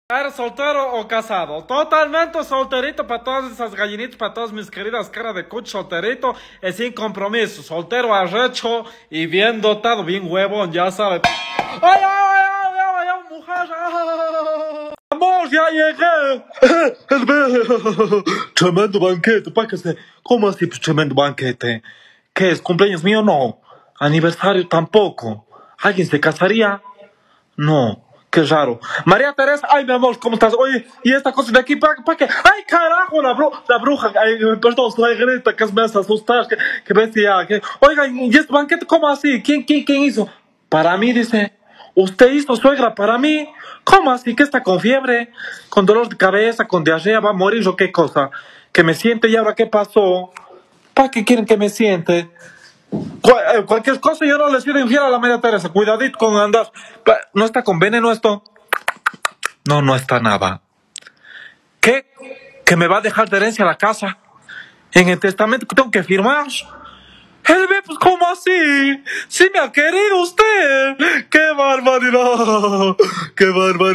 ¿Eres soltero o casado? Totalmente solterito para todas esas gallinitas, para todas mis queridas caras de cuch, solterito y sin compromiso. Soltero arrecho y bien dotado, bien huevón, ya sabes. ¡Ay, ay, ay, ay, ay, mujer! ¡Ah! ¡Amor, ya llegué! Tremendo banquete, ¿para qué se? ¿Cómo así, pues, tremendo banquete? ¿Qué es? ¿Cumpleaños mío? No. ¿Aniversario tampoco? ¿Alguien se casaría? No, qué raro. María Teresa, ay, mi amor, ¿cómo estás? Oye, ¿y esta cosa de aquí para qué? ¡Ay, carajo! La bruja, ay, perdón, soy grita, que me hace asustar, que bestia. Oiga, ¿y este banquete cómo así? ¿Quién hizo? Para mí, dice. ¿Usted hizo, suegra, para mí? ¿Cómo así? ¿Que está con fiebre? ¿Con dolor de cabeza? ¿Con diarrea? ¿Va a morir o qué cosa? ¿Que me siente y ahora qué pasó? ¿Para qué quieren que me siente? Cualquier cosa yo no le sido infiel a la María Teresa. Cuidadito con andar. ¿No está con veneno esto? No, no está nada. ¿Qué? ¿Que me va a dejar de herencia la casa? En el testamento que tengo que firmar. El ve, pues, ¿cómo así? Sí me ha querido usted. ¡Qué barbaridad! ¡Qué barbaridad!